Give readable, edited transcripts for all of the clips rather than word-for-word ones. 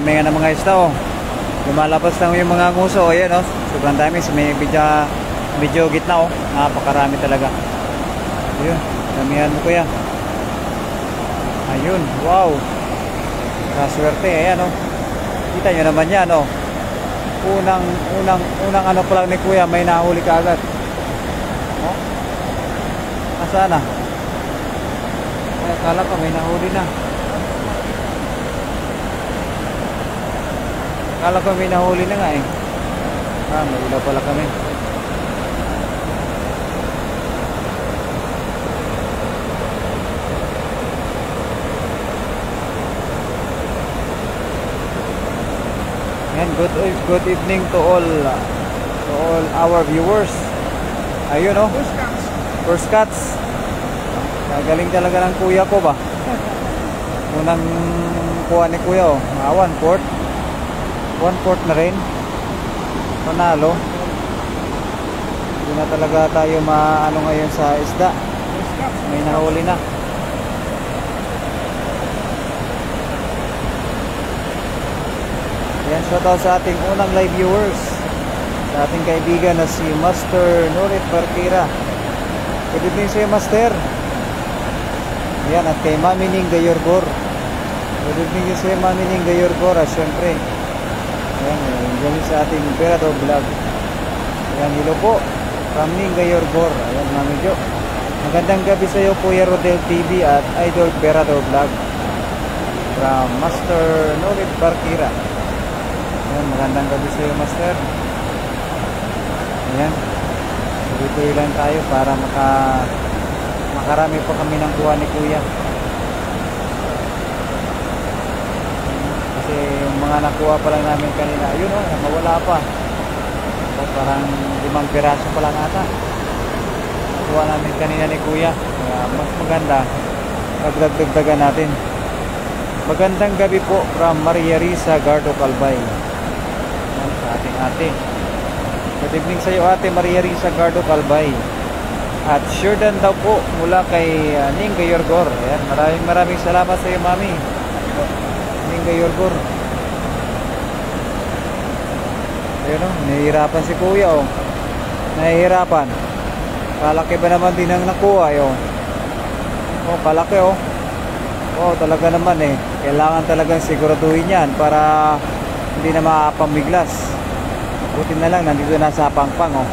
dami nga ng mga isda oh. Lumalabas lang yung mga nguso. Ayan oh, sobrang dami. May medyo gitna oh. Napakarami talaga. Ayun, damihan mo kuya. Ayun, wow. Kaswerte, ayan oh. Kita nyo naman yan oh. Unang ano pa lang ni kuya, may nahuli ka agad. Oh? Nasaan na? Ay, akala ko may nahuli na. Akala ko may nahuli na nga eh. May ilaw pala kami. And good evening to all our viewers. Ayun oh. First cuts. Galing talaga ng kuya ko ba? Unang kuha ni kuya oh. 1/4. 1/4 na rin. Panalo. Hindi na talaga tayo maano ngayon sa isda. May nahuli na. Yan, shoutout sa ating unang live viewers, sa ating kaibigan na si Master Nurit Barkira. Good evening sa'yo, Master. Yan, at kay Mami Ning Gayorgor. Good evening sa'yo, Mami Ning Gayorgor. Siyempre, yan, galing sa ating Berado Vlog. Yan, hello po from Ning Gayorgor. Ayan, Mami Jo. Magandang gabi sa'yo, Kuya Rodel TV at Idol Berado Vlog from Master Nurit Barkira. Ayan, magandang gabi sa iyo, Master. Ayan, tuloy-tuloy lang tayo para makarami pa kami ng kuha ni Kuya. Kasi yung mga nakuha pa lang namin kanina, ayun o, nawala pa. O, parang 5 piraso pa lang ata nakuha namin kanina ni Kuya. Kaya mas maganda magdagdagan natin. Magandang gabi po from Maria Risa Gardo Calbay. Sa ating ate. Good evening sa iyo, Ate Maria Risa Gardo Calbay. At Shordan daw po mula kay Ning Gayorgor. Ayan, maraming salamat sa iyo, Mami Ning Gayorgor. Ayun o, nahihirapan si Kuya o. Nahihirapan. Kalaki ba naman din ang nakuha yun? O, kalaki o. O, talaga naman eh. Kailangan talagang siguraduhin yan para hindi na makapamiglas. Buti na lang nandito na sa pangpang oh.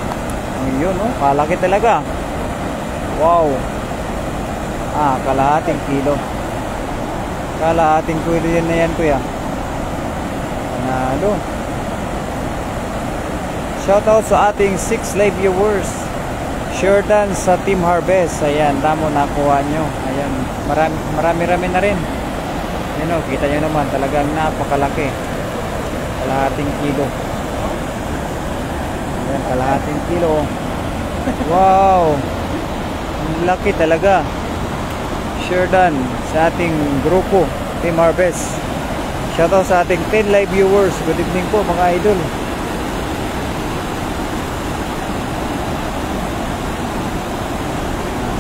Ayun oh, kalaki talaga. Wow. Kalahating kilo. Kalahating kilo yan na yan, Kuya. Panalo. Shoutout sa ating 6 live viewers. Shordan sa Team Harvest. Ayan, damo nakuha nyo. Ayan, marami na rin. Ayan o, kita nyo naman, talagang napakalaki. Kalahating kilo. Ayan, kalahating kilo. Wow, ang laki talaga. Shordan sa ating grupo Team Harvest. Shoutout sa ating 10 live viewers. Good evening po mga idol.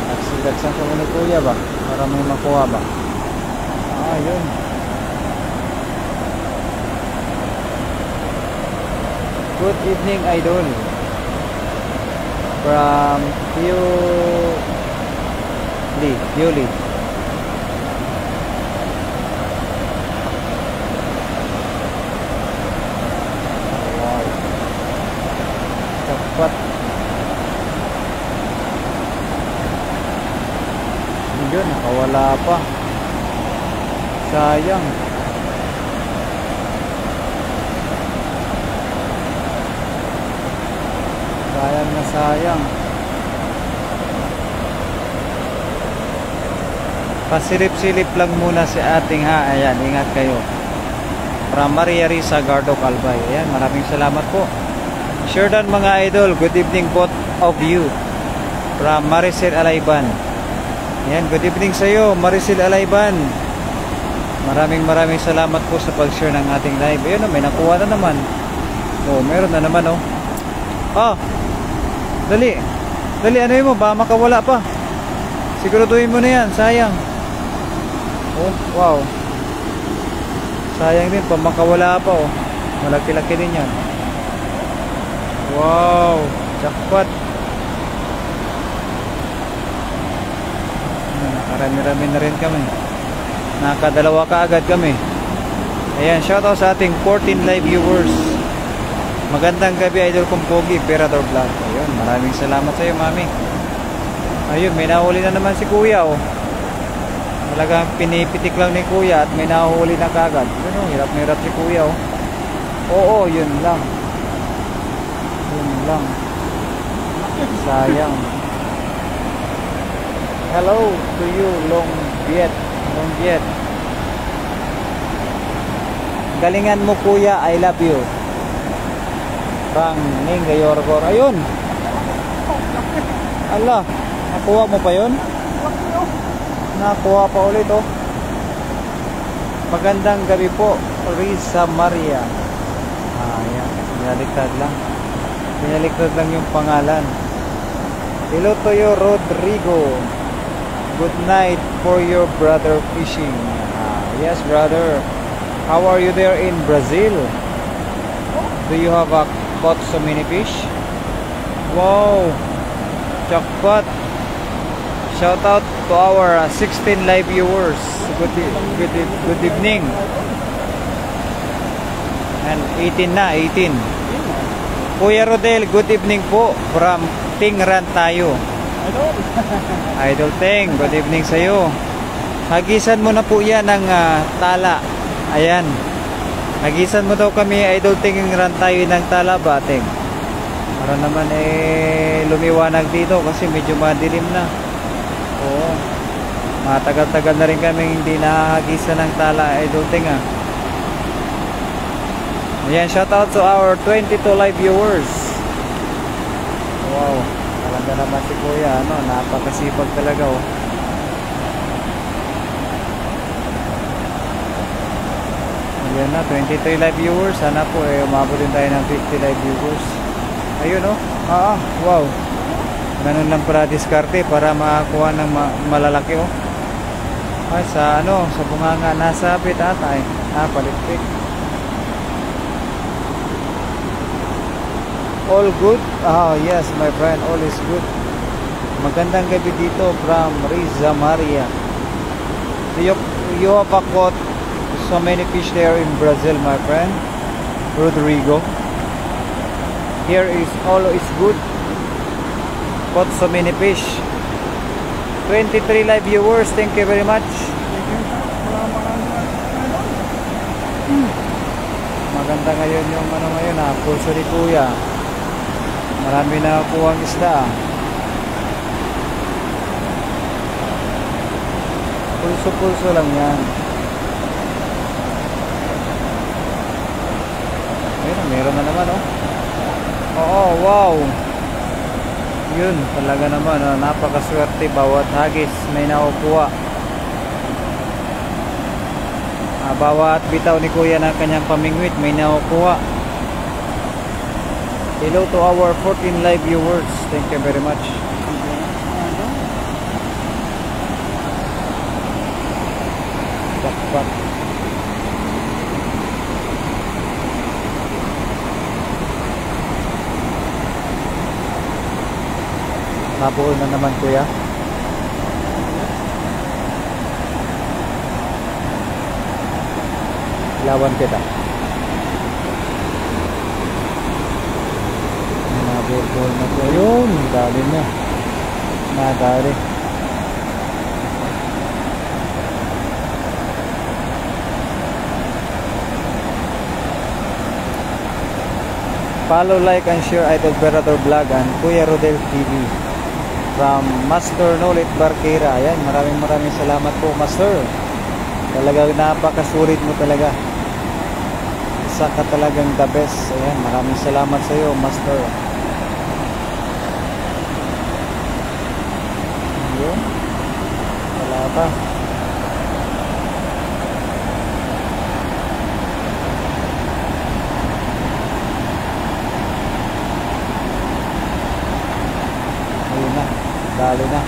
Nagsigagsan ko ni Kuya ba para may makuha ba? Yun. Good evening, idol. From Yuli. Wow. Dapat. Yun, nakawala pa. Sayang. Sayang na sayang. Pasilip-silip lang muna si ating ha. Ayan, ingat kayo. From Maria Risa Gardo Calbay. Ayan, maraming salamat po. Shordan mga idol, good evening both of you. From Maricel Alayban. Ayan, good evening sa iyo, Maricel Alayban. Maraming salamat po sa pag-share ng ating live. Ayun, may nakuha na naman. Oh, meron na naman oh. Dali, ano yun mo? Baka makawala pa. Siguraduhin mo na yan, sayang. Oh, wow. Sayang din, pamakawala pa oh. Malaki-laki din yan. Wow, jackpot. Nakarami-rami na rin kami. Nakadalawa ka agad kami. Ayan, shoutout sa ating 14 live viewers. Magandang gabi, idol kong Pogi, Perador Vlog. Ayun, maraming salamat sa iyo, mami. Ayun, may nahuli na naman si kuya oh. Talagang pinipitik lang ni kuya at may nahuli na kagad. Ano, hirap na hirap si kuya oh. Oo, yun lang. Yun lang. Sayang. Hello to you, Long Viet. Long Viet. Galingan mo kuya, I love you. Rang Ning Gayorgor. Ayun. Ala, nakuha mo pa yun? Nakuha pa ulit oh. Magandang gabi po, Risa Maria. Ayan, pinaliktad lang. Pinaliktad lang yung pangalan. Hello to you, Rodrigo. Good night for your brother fishing. Yes, brother. How are you there in Brazil? Do you have caught so many fish? Wow, jackpot. Shout out to our 16 live viewers. Good evening. And 18 na, 18. Kuya Rodel, good evening po from Tingran tayo. Idol Ting, good evening sa iyo. Hagisan mo na po yan ng tala. Ayan. Hagisan mo daw kami, Idol Ting, ran tayo ng tala ba, Ting? Para naman lumiwanag dito kasi medyo madilim na. Oo. Matagal-tagal na rin kami hindi nahagisan ng tala, Idol Ting ah. Ayan, shout out to our 22 live viewers. Wow, talaga naman si kuya, ano, napakasipag talaga oh. Ayan na, 23 live viewers. Sana po umabot din tayo ng 50 live viewers. Ayun oh, wow. Ganun lang para diskarte para makakuha ng malalaki oh. Ay, sa ano, sa bunganga, nasa pit ata eh. Palitpik. All good? Yes my friend, all is good. Magandang gabi dito from Riza Maria. You have caught so many fish there in Brazil, my friend Rodrigo. Here is all is good. Caught so many fish. 23 live viewers, thank you very much. Maganda ngayon yung ano ngayon pulso ni kuya. Marami na kuha ang isda. Pulso-pulso lang yan. Ayun, meron na naman oh. Oo, wow. Yun, talaga naman napakaswerte bawat hagis may nakukuha. Bawat bitaw ni kuya na kanyang pamingwit may nakukuha. Hello to our 14 live viewers. Thank you very much. Jackpot. Nabuol na naman kuya. Lawan kita. Nabuol na po yun. Dali na. Nadali. Follow, like, and share Idol Perador Vlog and Kuya Rodel TV from Master Nolit Barquera. Ayan, maraming salamat po, Master. Talagang napakasulit mo talaga. Isa ka talagang the best. Ayan, maraming salamat sa iyo, Master. Ayun. Wala pa. Ayun na. Dali na.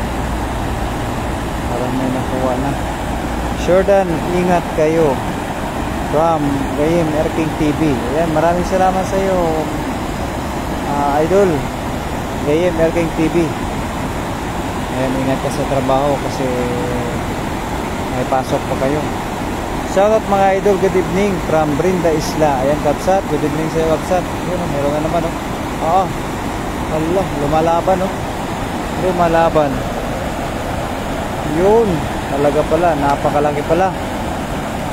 Parang may nakuha na. Jordan, ingat kayo. from Gayem Erking TV. Ayan, maraming salamat sa iyo, idol Gayem Erking TV. Ayan, ingat ka sa trabaho kasi may pasok pa kayo. Shoutout mga idol, good evening from Brinda Isla. Ayan, Kapsat, good evening sa iyo, Kapsat. Yun, meron na naman, Oo, Allah, lumalaban, lumalaban. Yun, talaga pala, napakalaki pala.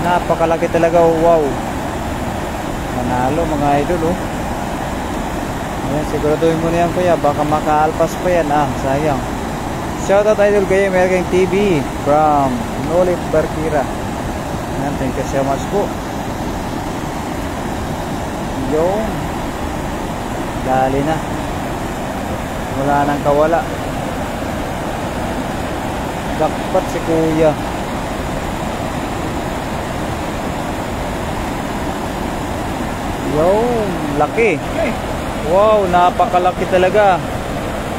Napakalaki talaga, wow. Manalo mga idol, Ayan, siguraduhin mo na yan, kuya, baka makaalpas pa yan, sayang. Shoutout idol Gayem Erking TV from Nolip Barkira. Ayan, thank you so much po. Yung dali na, wala nang kawala. Dakpat si kuya. Yung laki. Wow, napakalaki talaga.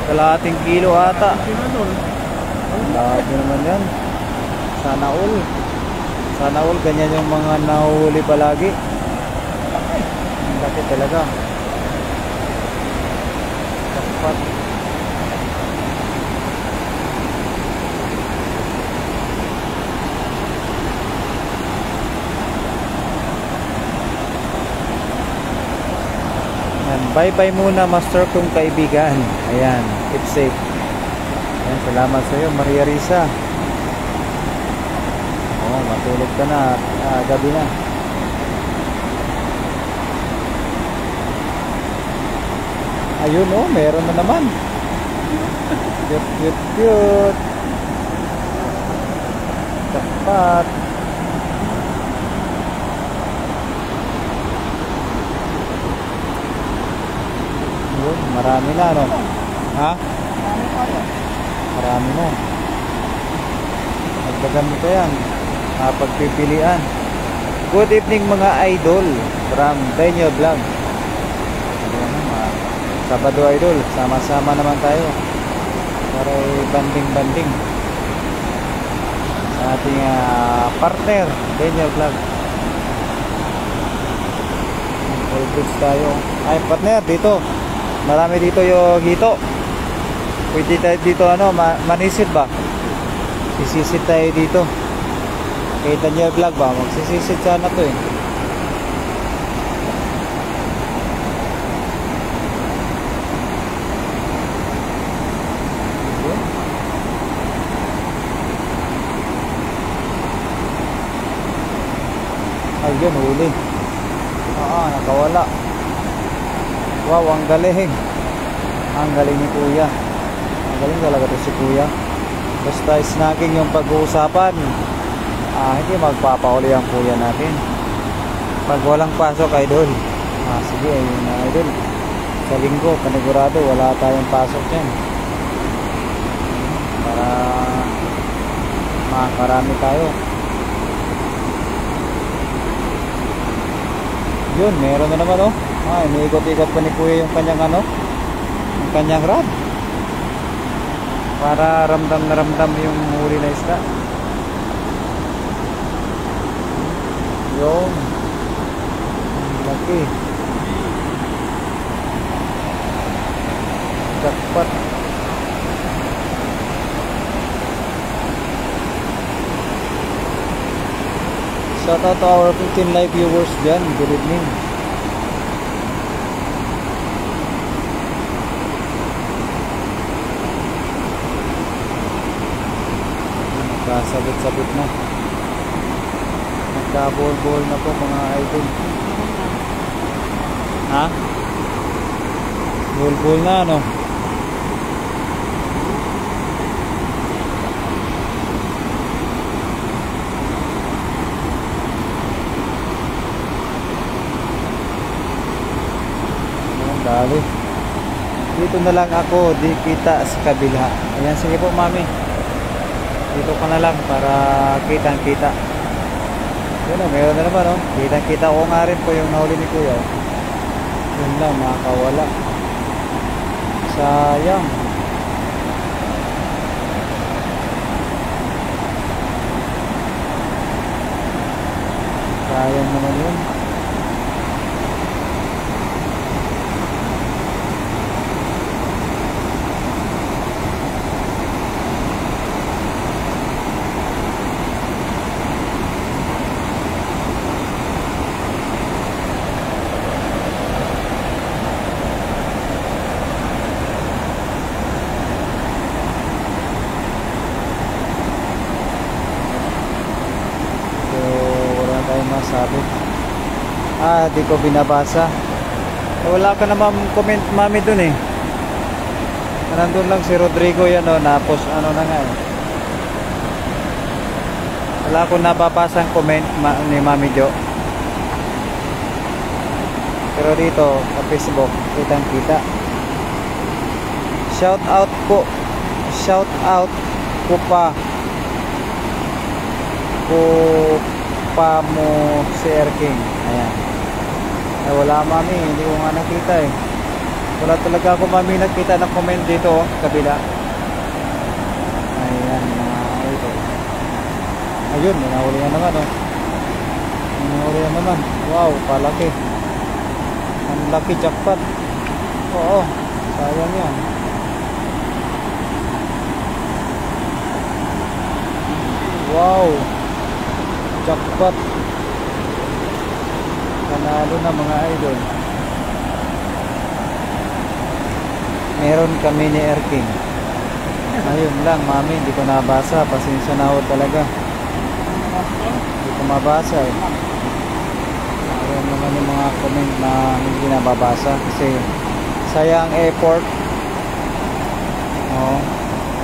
Kalahating kilo ata. Lagi naman yan. Sana all. Sana all, ganyan yung mga nahuhuli palagi. Ang laki talaga. Dapat. Bye-bye muna, master kong kaibigan. Ayan, keep safe. Ayan, salamat sa iyo, Maria Risa. Matulog ka na, gabi na. Ayun, meron na naman. Cute, cute, cute. Dapat. Marami na, Ha? Marami na. Magdagan mo pa yan. Pagpipilian. Good evening mga idol from Daniel Vlog. Sabado idol, sama-sama naman tayo para banding-banding sa ating partner Daniel Vlog. Full bridge tayo. Ay partner, dito marami dito yung hito. Pwede tayo dito manisid ba? Sisisid tayo dito kay Daniel Vlog ba? Magsisisid sana to Ayun, huli. Nakawala. Wow, ang galing. Ang galing ni kuya. Ang galing talaga to si kuya. Basta snacking yung pag-uusapan, hindi magpapauli ang kuya natin. Pag walang pasok, idol, sige, ayun idol, sa linggo, panigurado wala tayong pasok dyan para makarami tayo. Yun, meron na naman iniikot-ikot pa ni kuya yung kanyang yung kanyang rod para ramdam na ramdam yung huli na isda. Yun, laki. Dapat. Shout out to our 15 live viewers dyan. Good evening. Nagkasabit-sabit na. Nagka-ball-ball na po mga idol. Ha? Ball-ball na Dali. Dito na lang ako, di kita sa kabila. Ayan, sige po mami. Dito ka na lang para kitang-kita. Yun meron na naman Kitang-kita ko nga rin po yung nahuli ni kuya. Yun lang, makakawala. Sayang. Sayang naman yun. Masabi di ko binabasa. Wala ka naman comment mami dun eh. Nandun lang si Rodrigo yan napos ano na nga eh. Wala akong nababasang comment ni Mami Jo. Pero dito sa Facebook kitang kita. Shout out ko pa mo si Erking. Ayan. Ay wala mami, hindi ko nga nakita eh. Wala talaga ako mami nakita na comment dito kabila. Ayan mga ito. Ayun, nanahuli na naman nanahuli na naman. Wow, palaki. Ang laki jackpot. Oo, sayang yan. Wow, jackpot. Panalo na mga idol. Meron kami ni Erking. Ayun lang mami, hindi ko nabasa. Pasensya na ako talaga. Hindi ko mabasa eh. Ayun naman yung mga comment na hindi nababasa. Kasi sayang effort.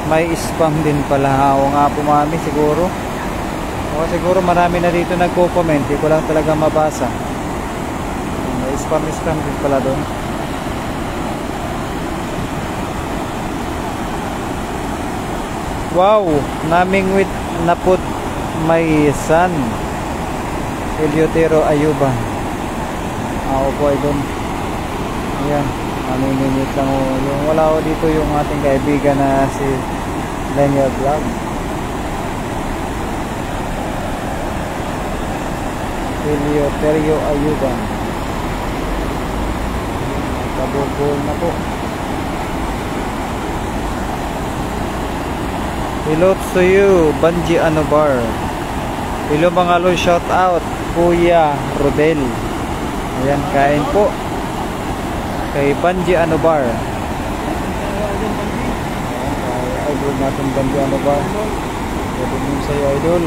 May spam din pala. Oo nga po mami siguro. Siguro marami na dito nagko-comment. Hindi ko lang talaga mabasa. May spam din pala doon. Wow, naming with naput may son Eliotero Ayuban. Opo ay doon. Ayan, maniningit lang yung wala dito yung ating kaibigan na si Daniel Vlog. Eliotero Ayuban. Kabugol na po. Hello to you, Banji Anobar. Hello mga lo, shout out Kuya Rodel. Ayan, kain po kay Banji Anobar. Idol natin Banji Anobar. Pwede mo sa'yo idol.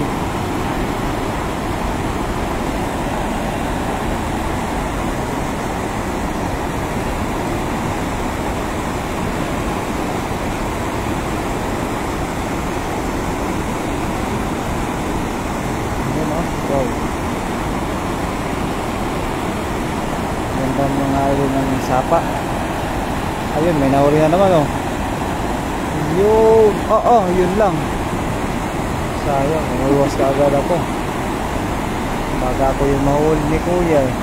Ganda mga idol ng sapa. Ayun, may nahuli na naman yun. Yun lang. Sayang, umuwas ka agad ako. Baga ako yung mahuli ni kuya eh.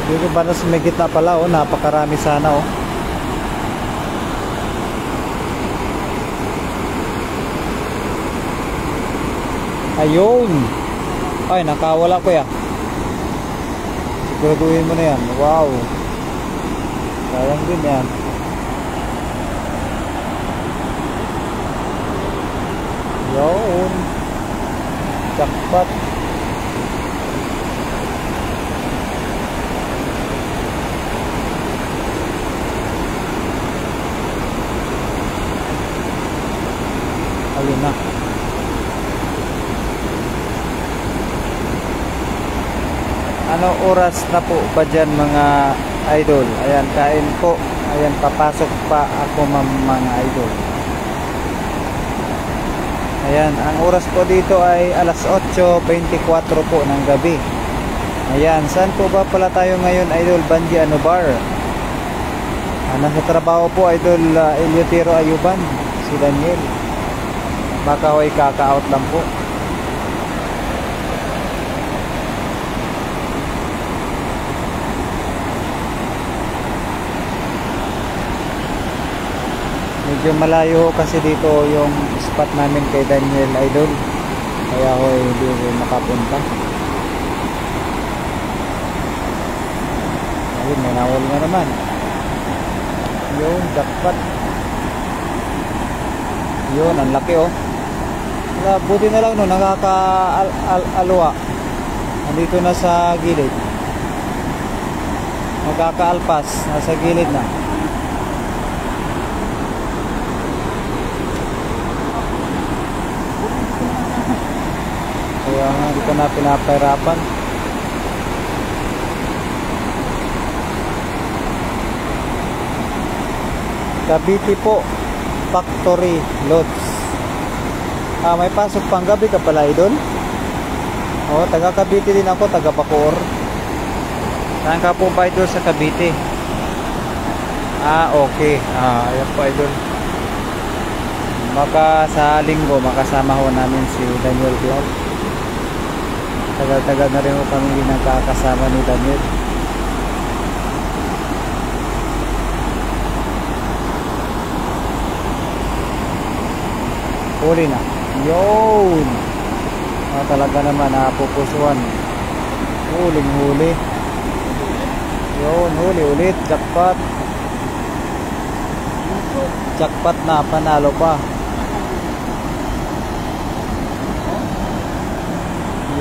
Dito ba na may gitna pala napakarami sana Ayun. Ay, nakawala ko ya. Siguraduhin mo na yan. Wow. Sayang din yan. Yun. Jackpot. Ayun na. Ano oras na po ba dyan mga idol? Ayan, kain po. Ayan, papasok pa ako mga idol. Ayan, ang oras po dito ay alas 8:24 po ng gabi. Ayan, saan po ba pala tayo ngayon, Idol Banji Anobar? Nasa trabaho po, Idol Eliotero Ayuban, si Daniel. Baka ho'y kaka-out lang po. Medyo malayo kasi dito yung spot namin kay Daniel, Idol. Kaya ho'y hindi ko makapunta. Ayun, may nawal nga naman. Yun, jackpot. Yun, ang laki oh. Wala, buti na lang no, nakaka-alwa. Nandito na sa gilid. Nakaka-alpas, nasa gilid na. Kaya nga, hindi ko na pinapahirapan. Cavite po, Factory Loads. May pasok pang gabi ka pala, Idol? Oh, taga Cavite din ako, taga Bacoor. Saan ka po ba, Idol, sa Cavite? Okay. Ayan po, Idol. Baka sa linggo makasama ho namin si Daniel Vlog. Tagal-tagal na rin ho kami nagkakasama ni Daniel. Huli na. Yun. Talaga naman napupusuan. Huling-huli. Yun, huli ulit. Jackpot. Jackpot na, panalo pa.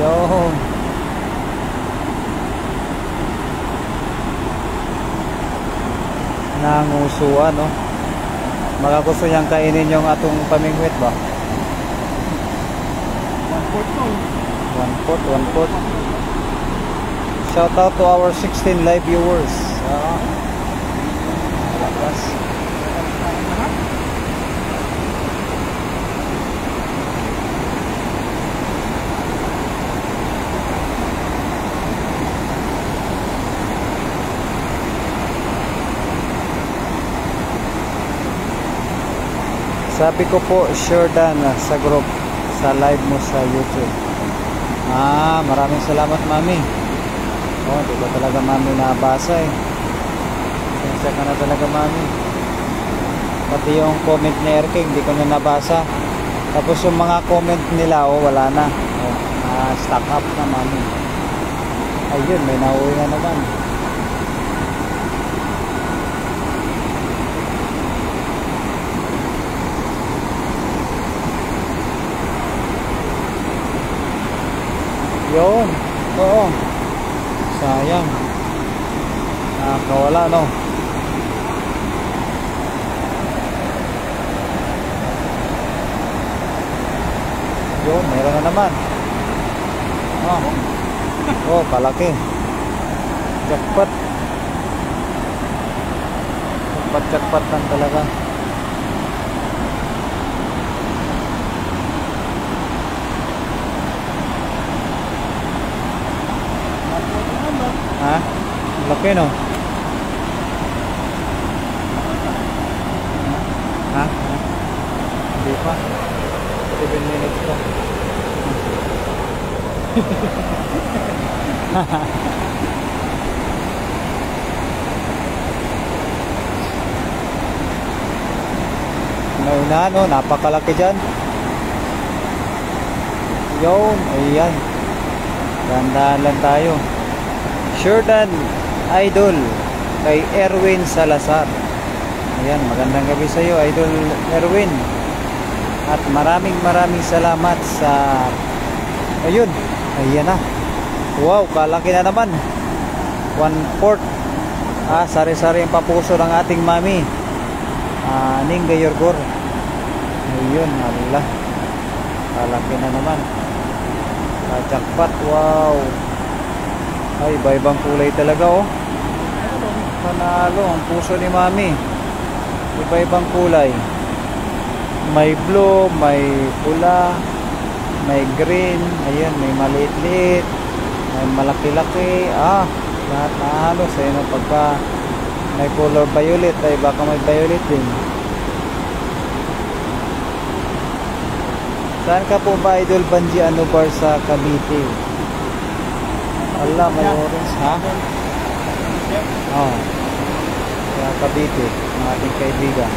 Yun. Nangusuan, no? Baka gusto niyang kainin yung atong pamingwit ba? One pot. Shout out to our 16 live viewers. Lakas. Sabi ko po, sure dan sa group, sa live mo sa YouTube. Maraming salamat, Mami. Di ba talaga, Mami, nabasa eh. Sensya ka na talaga, Mami. Pati yung comment ni Erking, di ko na nabasa. Tapos yung mga comment nila, wala na. Stock up na, Mami. Ayun, may nauwi na naman. Yun. Oo. Sayang. Nakawala, no? Yun, meron na naman. Kalaki. Jackpot. Jackpot lang talaga. Laki, no? Hindi pa. 7 minutes pa. Naunahan, no? Napakalaki dyan. Yun, ayan. Gandahan lang tayo. Sure dan, Idol, kay Erwin Salazar. Ayan, magandang gabi sa iyo, Idol Erwin. At maraming salamat sa... Ayun, ayan na. Wow, kalaki na naman. 1/4. Sari-sari ang papuso ng ating Mami, Ninga Yorgor. Ayun, hala. Kalaki na naman. Jackpot, wow. Ay, iba-ibang kulay talaga, oh. Panalo ang puso ni Mami. Iba-ibang kulay. May blue, may pula, may green. Ayan, may maliit-liit. Ay malaki-laki. Lahat na halos eh, no? Pagka may color violet ay baka may violet din. Saan ka po ba, Idol Banji Anubar, sa Cavite? Wala, may orange, ha? Sa Cavite, ang ating kaibigan.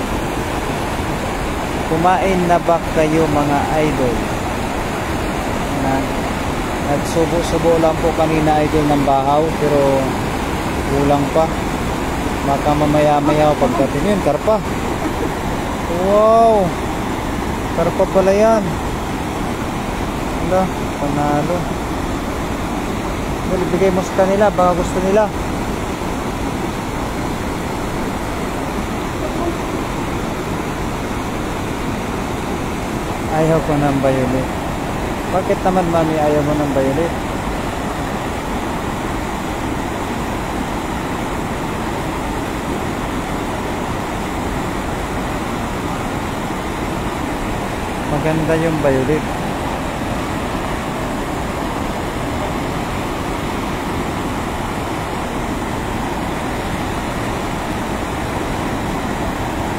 Kumain na ba kayo, mga idol? Nagsubo-subo lang po kanina, Idol, ng bahaw, pero kulang pa. Baka mamaya-maya pagdating yun, karpa. Wow! Karpa pala yan. Wala, panalo. Well, ibigay mo sa kanila, baka gusto nila. Ayaw ko ng violet. Bakit naman, mami, ayaw mo ng violet? Maganda yung violet.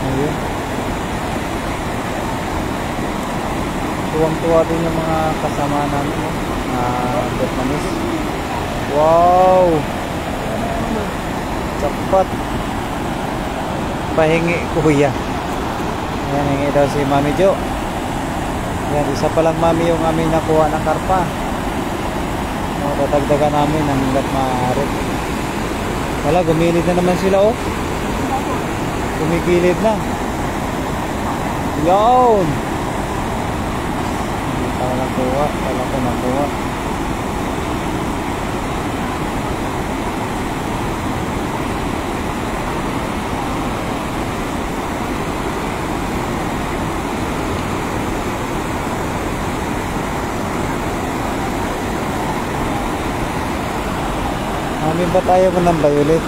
Ayun. Tuwang-tuwa din yung mga kasama namin, no? Vietnamese. Wow! Sapat. Pahingi, kuya. Ayan, hingi daw si Mami Jo. Ayan, isa pa lang, mami, yung aming nakuha ng karpa. Tatagdagan namin hanggat maaari. Wala, gumilid na naman sila, oh. Gumigilid na. Yun! Hindi pa nakuha. Pala ko nakuha. Mami, ba't ayaw mo ng violet?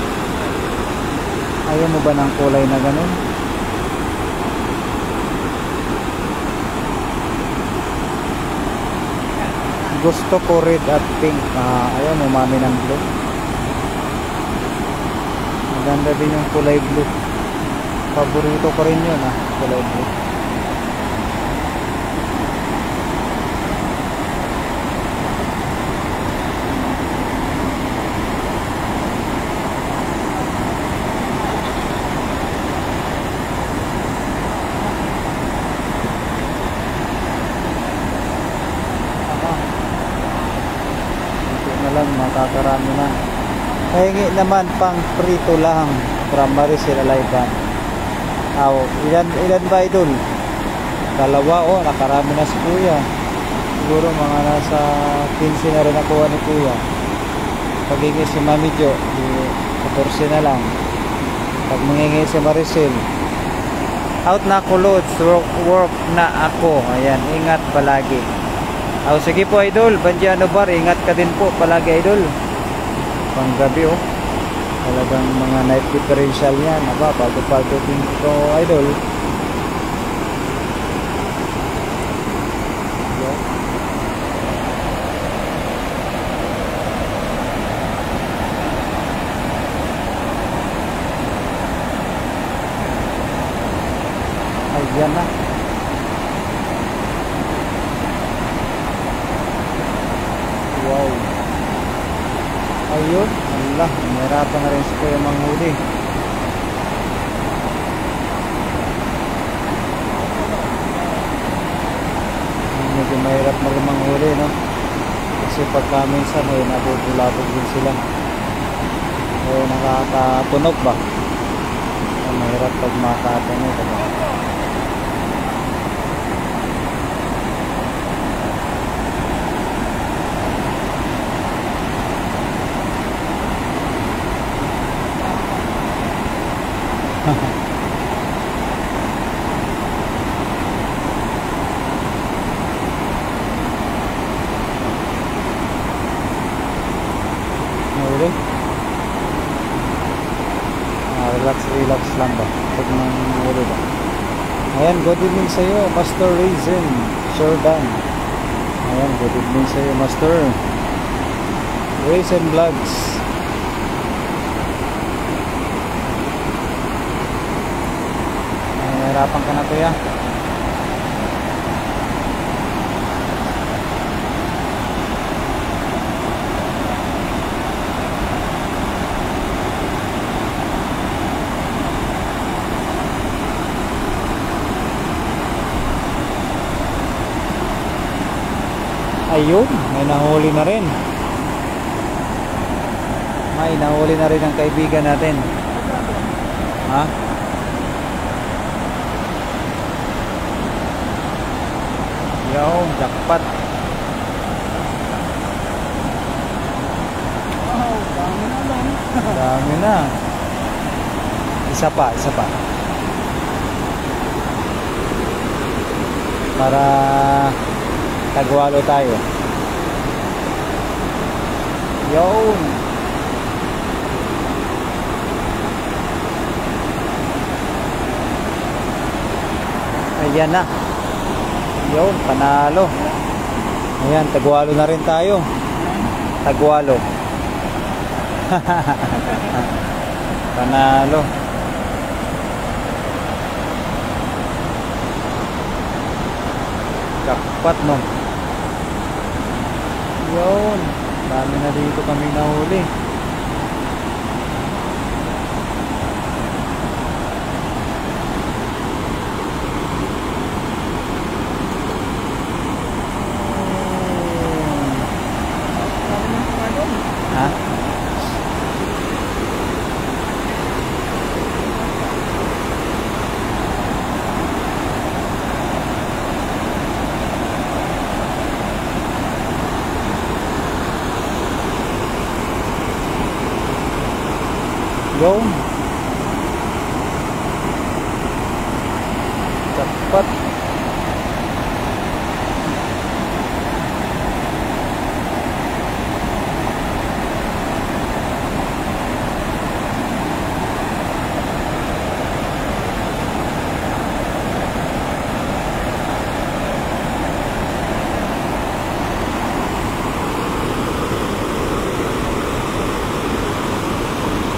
Ayaw mo ba ng kulay na ganun? Gusto ko red at pink. Ayaw mo, mami, ng blue. Maganda din yung kulay blue. Paborito ko rin yun, kulay blue. Lang, makakarami na. Pahingi naman pang prito lang from Maricel Alayban. Ilan ba, Idol? Dalawa, nakarami na si kuya. Siguro mga nasa 15 na rin nakuha ni kuya. Paghingi si Mami Jo, 14 na lang. Pag mangingi si Maricel, out na ako, Lods. Work na ako. Ayan, ingat palagi. Sige po, Idol Banji Anubar, ingat ka din po palagi, Idol. Panggabi, talagang mga night differential yan. Bago-bago din ito, Idol. Ayan na. Wow. Ayun. Allah, mahirapan na rin si kuya manghuli. Medyo mahirap na rin manghuli, no? Kasi pagka minsan nabubulabog din sila. Nakakatunog ba? Mahirap pag makatunog. Nahuli? Relax lang ba? Pag nahuli ba? Ayan, good evening sa iyo, Master Raisin Jordan. Ayan, good evening sa iyo, Master. Recent vlogs. Nahihirapan ka na kuya. Ayun, may nahuli na rin. May nahuli na rin ang kaibigan natin. Ha? Yung jackpot. Wow, dami na lang. Dami na. Isa pa, isa pa. Para tagwalo tayo. Yun. Ayan na. Yun, panalo. Ayan, tagwalo na rin tayo. Tagwalo. Panalo. Jackpot, no? Yun. Dami na dito kami nahuli. Ha? Go. Cepat.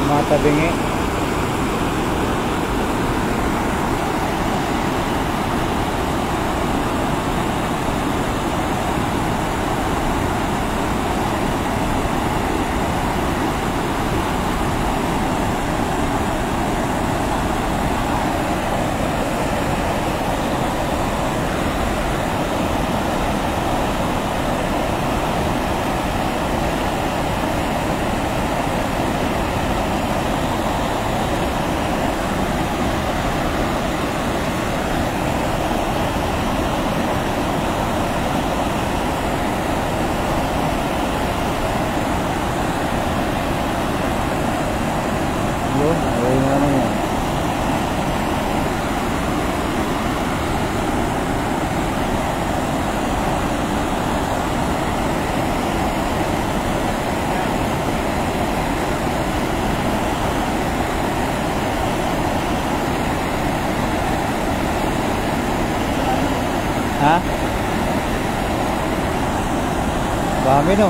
Mata bingi. Yun, ayun na naman yan. Ha? Dami no.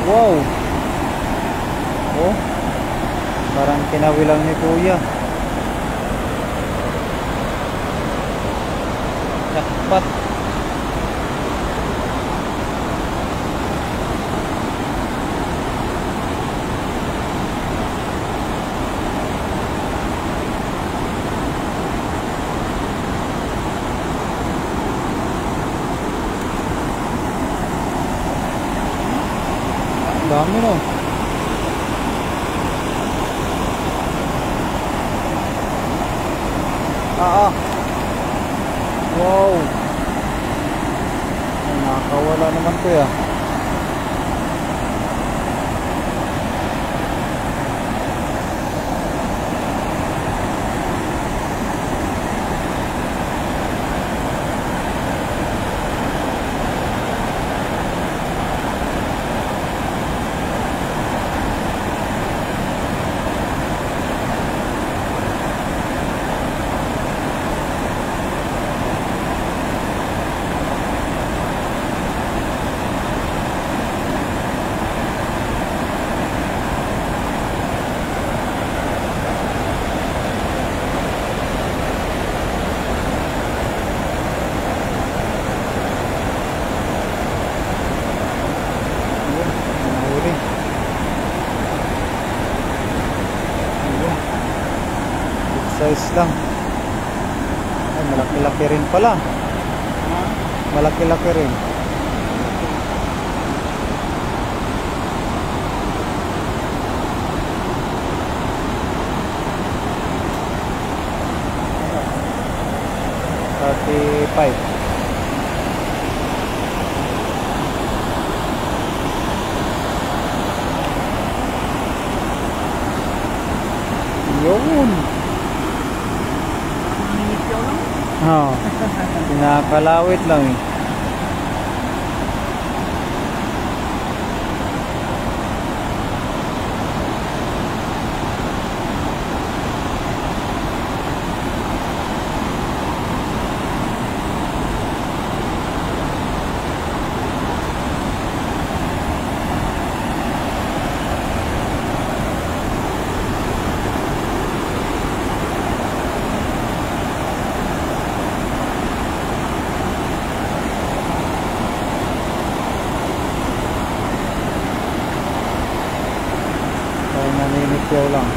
Wow. Oh. Parang kinawi lang ni kuya. Jackpot. Dami no. Wow. Ay, nakakawala naman ko ya. size lang. Ay, malaki-laki rin pala. Malaki-laki rin. $35. Yun. Oo. Pinakalawit lang eh. Naninityaw lang.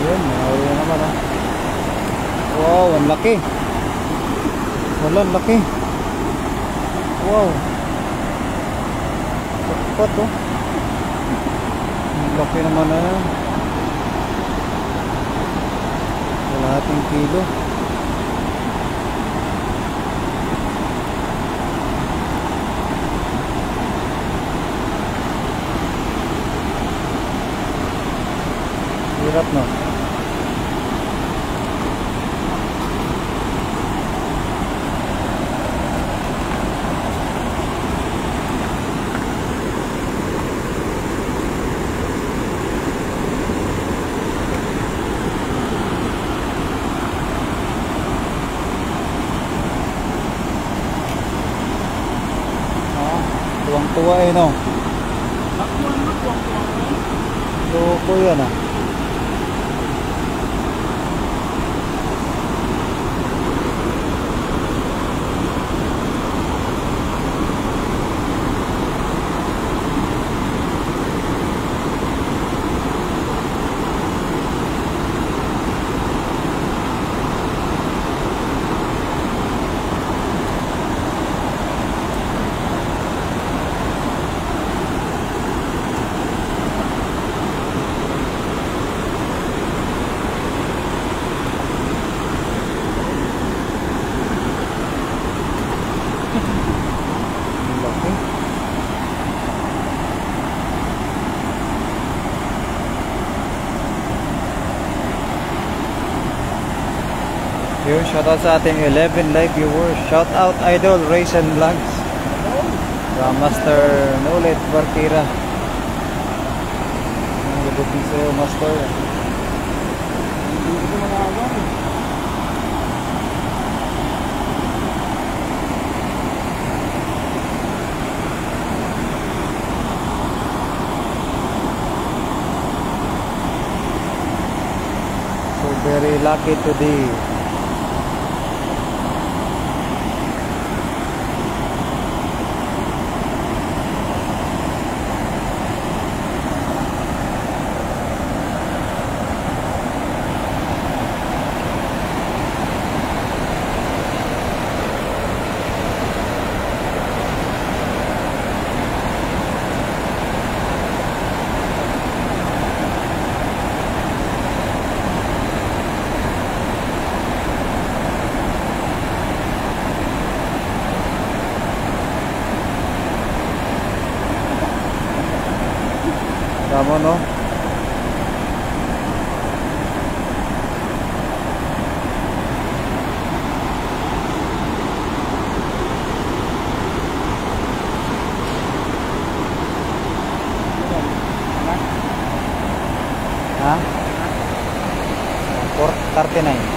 Yun, nakahuli na naman ah. Wow, ang laki. Wala, ang laki. Wow. Takpat oh. Ang laki naman na yan. Kalahating kilo. Hirap no. Tuwang-tuwa eh no. Loko yan ah. Yun, shoutout sa ating 11 live viewers. Shoutout Idol Race and Vlogs from Master Nulit Bartira. Ang lubutin sa'yo, Master. Hindi ko managawa. So very lucky today. Tama no? Ha? 39.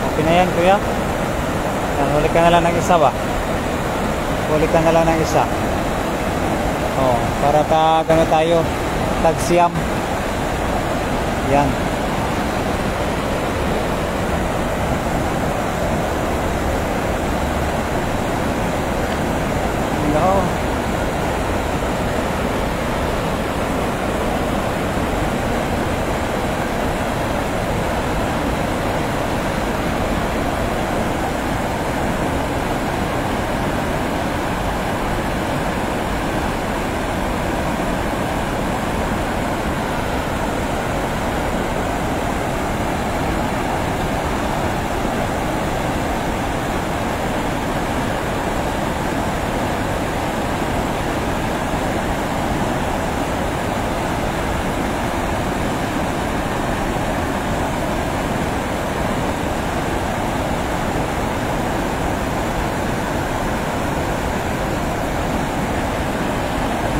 Okay na yan, kuya. Yan, huli ka na lang ng isa ba? Huli ka na lang ng isa. Oh, para ano tayo, tagsiyam. Yan. Hello.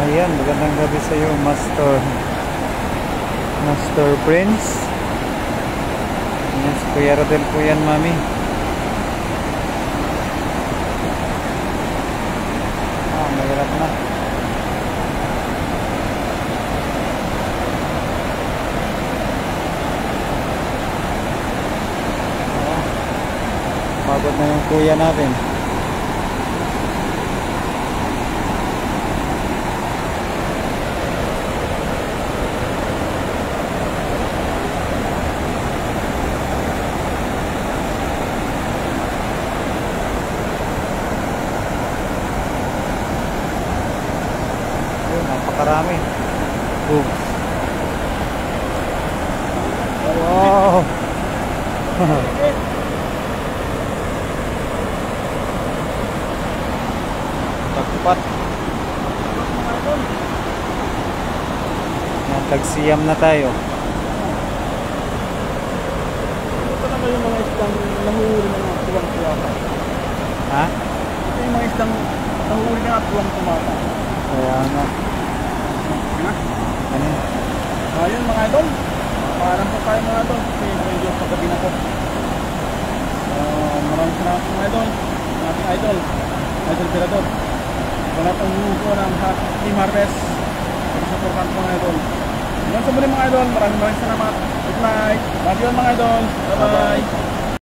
Ayan, magandang gabi sa iyo, Master Prince. Ayan, si Kuya Rodel po yan, mami. Mahirap na. Pagod na yung kuya natin. Napakarami. Boom. Wow. Tagpat. Yan, tagsiyam na tayo. Ito na ba yung mga isdang nahuhuli ng mga tuwang-tuwata? Ha? Ito yung mga isdang nahuhuli ng mga tuwang-tuwata. Kaya nga. Ano? Ayun mga idol. Parang po tayo mga idol. Kasi medyo paggabi na po. Maraming salamat mga idol. Ating idol. Idol Tirador. Ito na itong lugo ng Team Harvest. Supportan po mga idol. Hanggang sa muli mga idol. Maraming salamat. Good night. Love you all mga idol. Bye bye.